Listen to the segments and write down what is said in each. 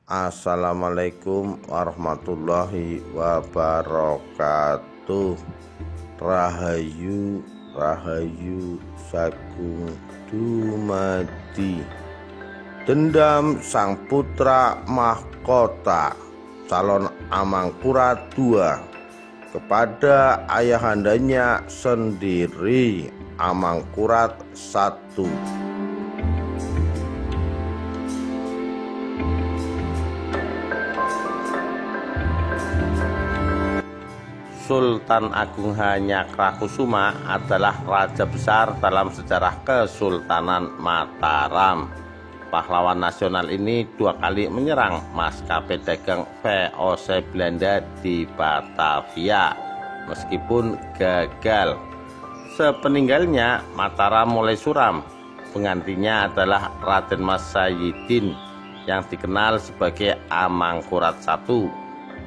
Assalamualaikum warahmatullahi wabarakatuh. Rahayu Rahayu Sagung Dumadi. Dendam sang putra mahkota calon Amangkurat II kepada ayahandanya sendiri Amangkurat I. Sultan Agung Hanyakrokusumo adalah raja besar dalam sejarah Kesultanan Mataram. Pahlawan nasional ini dua kali menyerang maskapai dagang VOC Belanda di Batavia, meskipun gagal. Sepeninggalnya, Mataram mulai suram. Penggantinya adalah Raden Mas Sayidin yang dikenal sebagai Amangkurat I.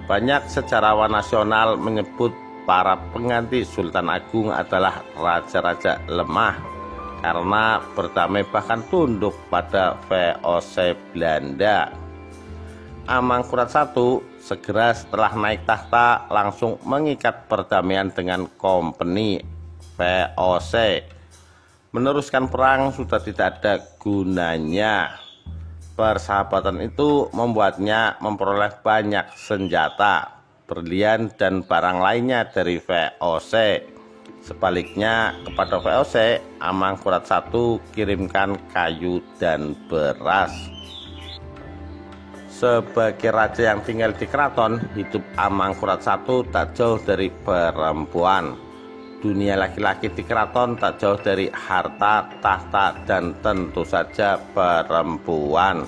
Banyak sejarawan nasional menyebut para pengganti Sultan Agung adalah raja-raja lemah karena berdamai bahkan tunduk pada VOC Belanda. Amangkurat I segera setelah naik tahta langsung mengikat perdamaian dengan kompeni VOC. Meneruskan perang sudah tidak ada gunanya. Persahabatan itu membuatnya memperoleh banyak senjata, berlian, dan barang lainnya dari VOC. Sebaliknya kepada VOC, Amangkurat I kirimkan kayu dan beras. Sebagai raja yang tinggal di keraton, hidup Amangkurat I tak jauh dari perempuan. Dunia laki-laki di keraton tak jauh dari harta, tahta, dan tentu saja perempuan.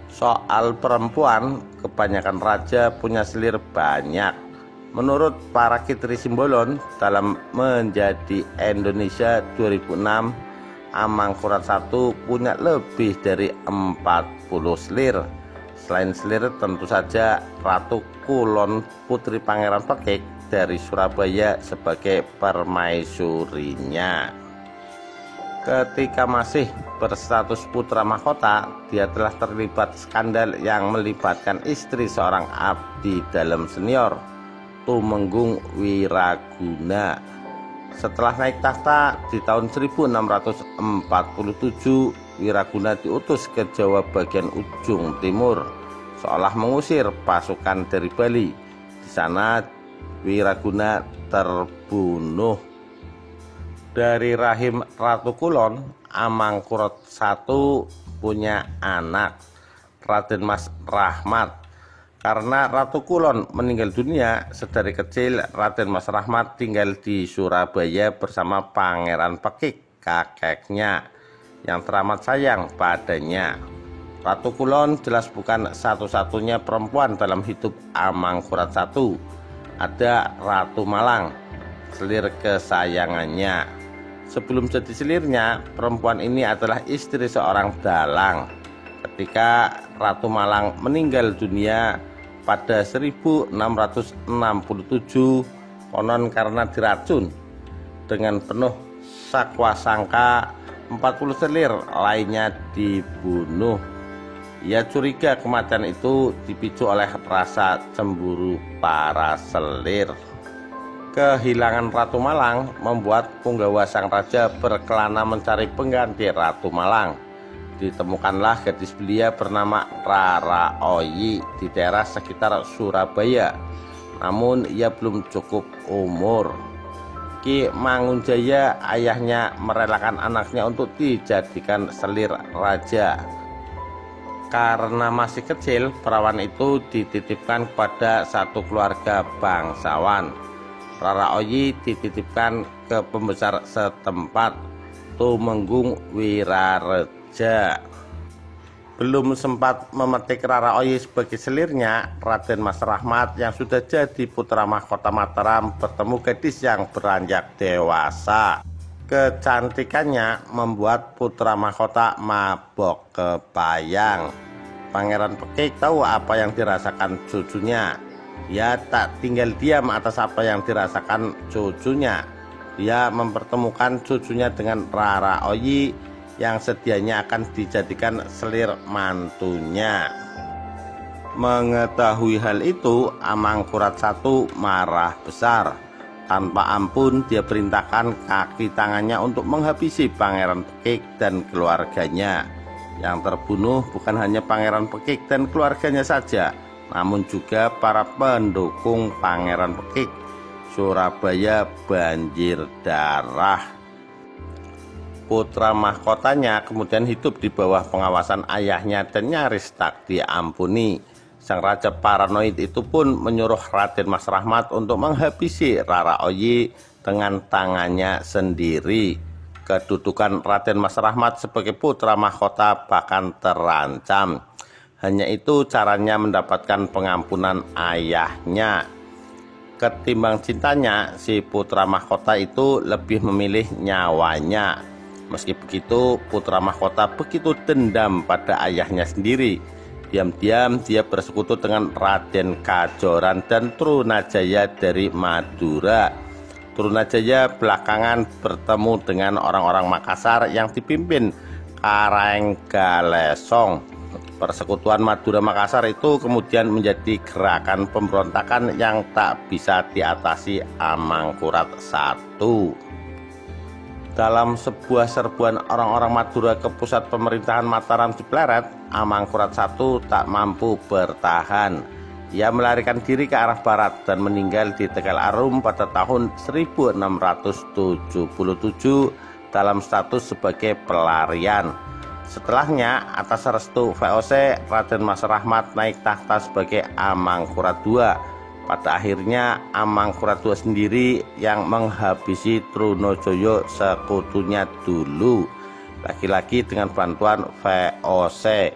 Soal perempuan, kebanyakan raja punya selir banyak. Menurut para Kitri Simbolon, dalam Menjadi Indonesia 2006, Amangkurat I punya lebih dari 40 selir. Selain selir, tentu saja Ratu Kulon Putri Pangeran Pekik dari Surabaya sebagai permaisurinya. Ketika masih berstatus putra mahkota, dia telah terlibat skandal yang melibatkan istri seorang abdi dalam senior, Tumenggung Wiraguna. Setelah naik tahta di tahun 1647, Wiraguna diutus ke Jawa bagian ujung timur, seolah mengusir pasukan dari Bali. Di sana Wiraguna terbunuh. Dari rahim Ratu Kulon, Amangkurat I punya anak, Raden Mas Rahmat. Karena Ratu Kulon meninggal dunia, sedari kecil Raden Mas Rahmat tinggal di Surabaya bersama Pangeran Pekik, kakeknya, yang teramat sayang padanya. Ratu Kulon jelas bukan satu-satunya perempuan dalam hidup Amangkurat I. Ada Ratu Malang, selir kesayangannya. Sebelum jadi selirnya, perempuan ini adalah istri seorang dalang. Ketika Ratu Malang meninggal dunia pada 1667, konon karena diracun, dengan penuh sakwasangka 40 selir lainnya dibunuh. Ia curiga kematian itu dipicu oleh rasa cemburu para selir. Kehilangan Ratu Malang membuat punggawa sang raja berkelana mencari pengganti Ratu Malang. Ditemukanlah gadis belia bernama Rara Oyi di daerah sekitar Surabaya. Namun ia belum cukup umur. Ki Mangunjaya, ayahnya, merelakan anaknya untuk dijadikan selir raja. Karena masih kecil, perawan itu dititipkan kepada satu keluarga bangsawan. Rara Oyi dititipkan ke pembesar setempat, Tumenggung Wirareja. Belum sempat memetik Rara Oyi sebagai selirnya, Raden Mas Rahmat yang sudah jadi putra mahkota Mataram bertemu gadis yang beranjak dewasa. Kecantikannya membuat putra mahkota mabok kepayang. Pangeran Pekik tahu apa yang dirasakan cucunya. Dia tak tinggal diam atas apa yang dirasakan cucunya. Dia mempertemukan cucunya dengan Rara Oyi yang sedianya akan dijadikan selir mantunya. Mengetahui hal itu, Amangkurat I marah besar. Tanpa ampun dia perintahkan kaki tangannya untuk menghabisi Pangeran Pekik dan keluarganya. Yang terbunuh bukan hanya Pangeran Pekik dan keluarganya saja, namun juga para pendukung Pangeran Pekik. Surabaya banjir darah. Putra mahkotanya kemudian hidup di bawah pengawasan ayahnya dan nyaris tak diampuni. Sang raja paranoid itu pun menyuruh Raden Mas Rahmat untuk menghabisi Rara Oyi dengan tangannya sendiri. Kedudukan Raden Mas Rahmat sebagai putra mahkota bahkan terancam. Hanya itu caranya mendapatkan pengampunan ayahnya. Ketimbang cintanya, si putra mahkota itu lebih memilih nyawanya. Meski begitu, putra mahkota begitu dendam pada ayahnya sendiri. Diam-diam dia bersekutu dengan Raden Kajoran dan Trunajaya dari Madura. Trunajaya belakangan bertemu dengan orang-orang Makassar yang dipimpin Karanggalesong. Persekutuan Madura Makassar itu kemudian menjadi gerakan pemberontakan yang tak bisa diatasi Amangkurat I. Dalam sebuah serbuan orang-orang Madura ke pusat pemerintahan Mataram di Pleret, Amangkurat I tak mampu bertahan. Ia melarikan diri ke arah barat dan meninggal di Tegal Arum pada tahun 1677 dalam status sebagai pelarian. Setelahnya, atas restu VOC, Raden Mas Rahmat naik tahta sebagai Amangkurat II. Pada akhirnya Amangkurat II sendiri yang menghabisi Trunojoyo sekutunya dulu, lagi-lagi dengan bantuan VOC.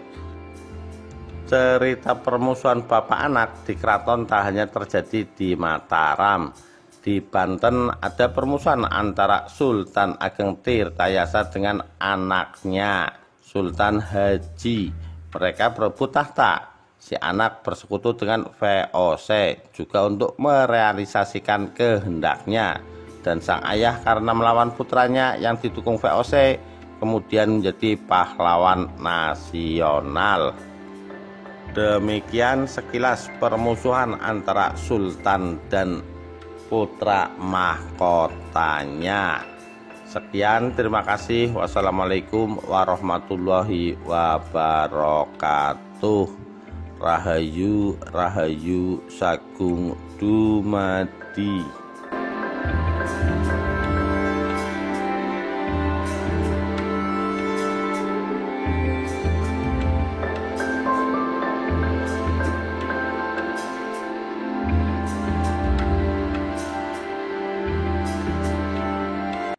Cerita permusuhan bapak anak di keraton tak hanya terjadi di Mataram. Di Banten ada permusuhan antara Sultan Ageng Tirtayasa dengan anaknya Sultan Haji. Mereka berebut tahta. Si anak bersekutu dengan VOC juga untuk merealisasikan kehendaknya. Dan sang ayah karena melawan putranya yang didukung VOC kemudian menjadi pahlawan nasional. Demikian sekilas permusuhan antara Sultan dan putra mahkotanya. Sekian, terima kasih. Wassalamualaikum warahmatullahi wabarakatuh. Rahayu Rahayu Sagung Dumadi.